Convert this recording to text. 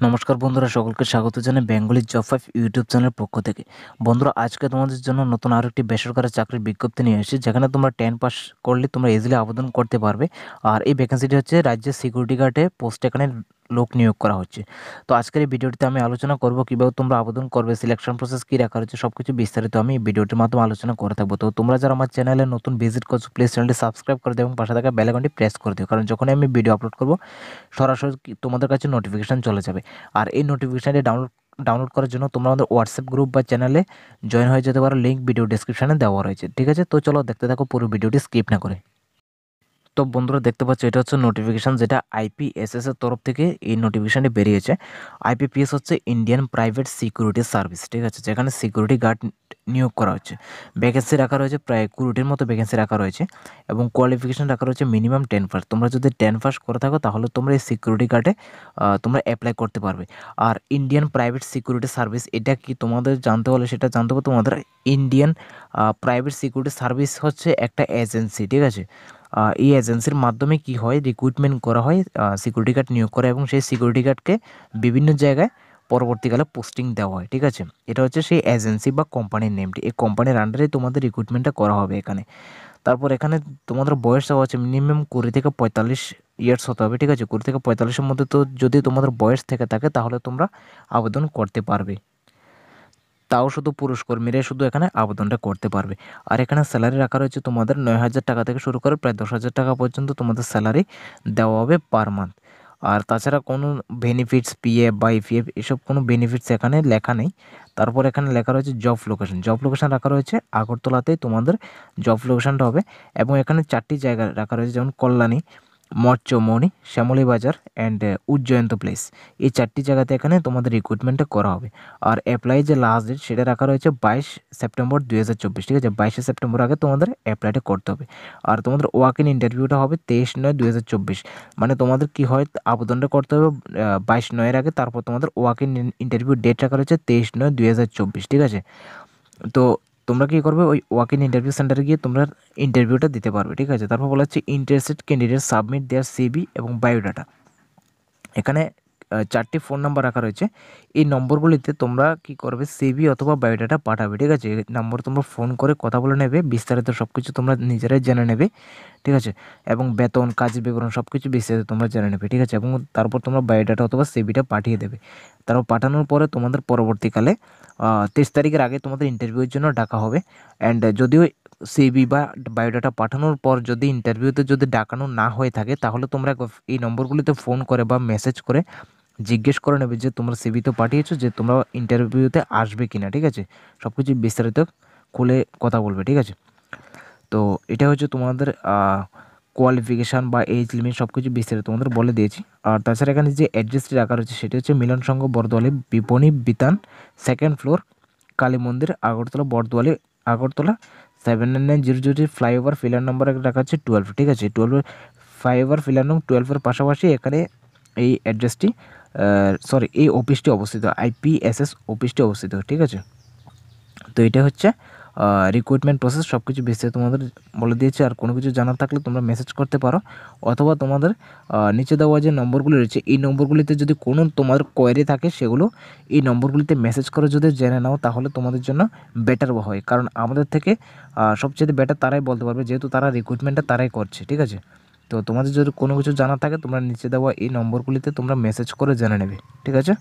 নমস্কার বন্ধুরা, সকলকে স্বাগত জানাই বেঙ্গলি জব 5 ইউটিউব চ্যানেলের পক্ষ থেকে। বন্ধুরা, আজকে তোমাদের জন্য নতুন আরও একটি বেসরকারি চাকরির বিজ্ঞপ্তি নিয়ে এসেছি, যেখানে তোমরা 10 পাস করলে তোমরা ইজিলি আবেদন করতে পারবে। আর এই ভ্যাকেন্সিটি হচ্ছে রাজ্যের সিকিউরিটি গার্ডে পোস্ট, এখানে লোক নিয়োগ করা হচ্ছে। তো আজকের এই ভিডিওটিতে আমি আলোচনা করব কীভাবে তোমরা আবেদন করবে, সিলেকশন প্রসেস কী রাখা হচ্ছে, সব কিছু বিস্তারিত আমি এই ভিডিওটির মাধ্যমে আলোচনা করে থাকবো। তো তোমরা যারা আমার চ্যানেলে নতুন ভিজিট করছো, প্লিজ চ্যানেলটি সাবস্ক্রাইব করে দিও এবং পাশে থাকা বেল আইকনটি প্রেস করে দিও, কারণ যখনই আমি ভিডিও আপলোড করব সরাসরি তোমাদের কাছে নোটিফিকেশান চলে যাবে। আর এই নোটিফিকেশানটি ডাউনলোড করার জন্য তোমরা আমাদের হোয়াটসঅ্যাপ গ্রুপ বা চ্যানেলে জয়েন হয়ে যেতে পারো, লিঙ্ক ভিডিও ডেসক্রিপশানে দেওয়া রয়েছে। ঠিক আছে, তো চলো দেখতে থাকো পুরো ভিডিওটি স্কিপ না করে। তো বন্ধুরা, দেখতে পাচ্ছ এটা হচ্ছে নোটিফিকেশান, যেটা আইপিএসএস এর তরফ থেকে এই নোটিফিকেশানটি বেরিয়েছে। আইপিপিএস হচ্ছে ইন্ডিয়ান প্রাইভেট সিকিউরিটি সার্ভিস, ঠিক আছে, যেখানে সিকিউরিটি গার্ড নিয়োগ করা হচ্ছে। ভ্যাকেন্সি রাখা রয়েছে প্রায় 20টির মতো ভ্যাকেন্সি রাখা রয়েছে, এবং কোয়ালিফিকেশান রাখা রয়েছে মিনিমাম 10 পাস। তোমরা যদি 10 পাস করে থাকো তাহলে তোমরা এই সিকিউরিটি গার্ডে তোমরা অ্যাপ্লাই করতে পারবে। আর ইন্ডিয়ান প্রাইভেট সিকিউরিটি সার্ভিস এটা কি তোমাদের জানতে হলে সেটা জানতে হবে তোমাদের। ইন্ডিয়ান প্রাইভেট সিকিউরিটি সার্ভিস হচ্ছে একটা এজেন্সি, ঠিক আছে। এই এজেন্সির মাধ্যমে কি হয়, রিক্রুটমেন্ট করা হয়, সিকিউরিটি গার্ড নিয়োগ করা, এবং সেই সিকিউরিটি গার্ডকে বিভিন্ন জায়গায় পরবর্তীকালে পোস্টিং দেওয়া হয়। ঠিক আছে, এটা হচ্ছে সেই এজেন্সি বা কোম্পানির নেমটি। এই কোম্পানির আন্ডারে তোমাদের রিক্রুটমেন্টটা করা হবে এখানে। তারপর এখানে তোমাদের বয়স দেওয়া আছে মিনিমাম 20 থেকে 45 ইয়ার্স হতে হবে। ঠিক আছে, 20 থেকে 45-এর মধ্যে তো যদি তোমাদের বয়স থেকে থাকে তাহলে তোমরা আবেদন করতে পারবে। তাও শুধু পুরুষ কর্মীরাই শুধু এখানে আবেদনটা করতে পারবে। আর এখানে স্যালারি রাখা রয়েছে তোমাদের 9,000 টাকা থেকে শুরু করে প্রায় 10,000 টাকা পর্যন্ত তোমাদের স্যালারি দেওয়া হবে পার মান্থ। আর তাছাড়া কোনো বেনিফিটস, পিএফ বা ইপিএফ এসব কোনো বেনিফিটস এখানে লেখা নেই। তারপর এখানে লেখা রয়েছে জব লোকেশন। জব লোকেশন রাখা রয়েছে আগরতলাতেই তোমাদের জব লোকেশনটা হবে, এবং এখানে 4টি জায়গা রাখা রয়েছে, যেমন কল্যাণী, মৎস্যমণি, শ্যামলী বাজার অ্যান্ড উজ্জয়ন্ত প্লেস। এই 4টি জায়গাতে এখানে তোমাদের রিক্রুটমেন্টটা করা হবে। আর অ্যাপ্লাই যে লাস্ট ডেট সেটা রাখা রয়েছে 22 সেপ্টেম্বর 2024। ঠিক আছে, 22 সেপ্টেম্বর আগে তোমাদের অ্যাপ্লাইটা করতে হবে। আর তোমাদের ওয়াক ইন ইন্টারভিউটা হবে 23/9/2024। মানে তোমাদের কি হয়, আবেদনটা করতে হবে 22/9-এর আগে, তারপর তোমাদের ওয়াক ইন ইন্টারভিউ ডেট রাখা রয়েছে 23/9/2024। ঠিক আছে, তো তোমরা কী করবে, ওই ওয়াক ইন ইন্টারভিউ সেন্টারে গিয়ে তোমরা ইন্টারভিউটা দিতে পারবে। ঠিক আছে, তারপর বলা হচ্ছে interested candidate submit their CV এবং বায়োডাটা। এখানে 4টি ফোন নাম্বার রাখা রয়েছে। এই নম্বরগুলিতে তোমরা কি করবে, সিভি অথবা বায়োডাটা পাঠাবে। ঠিক আছে, এই নম্বর তোমরা ফোন করে কথা বলে নেবে, বিস্তারিত সব কিছু তোমরা নিজেরাই জেনে নেবে। ঠিক আছে, এবং বেতন, কাজের বিবরণ সব কিছু বিস্তারিত তোমরা জেনে নেবে। ঠিক আছে, এবং তারপর তোমরা বায়োডাটা অথবা সিভিটা পাঠিয়ে দেবে। তারপর পাঠানোর পরে তোমাদের পরবর্তীকালে 23 তারিখের আগে তোমাদের ইন্টারভিউর জন্য ডাকা হবে। অ্যান্ড যদিও সিভি বা বায়োডাটা পাঠানোর পর যদি ইন্টারভিউতে যদি ডাকানো না হয়ে থাকে, তাহলে তোমরা এই নম্বরগুলিতে ফোন করে বা মেসেজ করে জিজ্ঞেস করে নেবে যে তোমরা সিভি তো পাঠিয়েছো, যে তোমরা ইন্টারভিউতে আসবে কিনা। ঠিক আছে, সব কিছু বিস্তারিত খুলে কথা বলবে। ঠিক আছে, তো এটা হচ্ছে তোমাদের কোয়ালিফিকেশান বা এজ লিমিট সব কিছু বিস্তারিত তোমাদের বলে দিয়েছি। আর তাছাড়া এখানে যে অ্যাড্রেসটি রাখা রয়েছে সেটি হচ্ছে মিলন সংঘ বরদোয়ালি, বিপণী বিতান, 2nd floor, Kali Mandir, Agartala, Bardowali, Agartala 7990। Flyover pillar number রাখা হচ্ছে 12। ঠিক আছে, 12 ফ্লাইওভার ফিলার নং 12-এর পাশাপাশি এখানে এই অ্যাড্রেসটি এই অফিসটি অবস্থিত, আইপিএসএস অফিসটি অবস্থিত। ঠিক আছে, তো এটা হচ্ছে রিক্রুটমেন্ট প্রসেস, সব কিছু বিস্তারিত তোমাদের বলে দিয়েছে। আর কোনো কিছু জানার থাকলে তোমরা মেসেজ করতে পারো, অথবা তোমাদের নিচে দেওয়া যে নম্বরগুলি রয়েছে এই নম্বরগুলিতে যদি কোনো তোমাদের কোয়েরি থাকে সেগুলো এই নম্বরগুলিতে মেসেজ করে যদি জেনে নাও, তাহলে তোমাদের জন্য বেটার হয়। কারণ আমাদের থেকে সবচেয়ে বেটার তারাই বলতে পারবে, যেহেতু তারা রিক্রুটমেন্টটা তারাই করছে। ঠিক আছে, তো তোমাদের যদি কোনো কিছু জানা থাকে তোমরা নিচে দেওয়া এই নম্বরগুলিতে তোমরা মেসেজ করে জেনে নেবে। ঠিক আছে।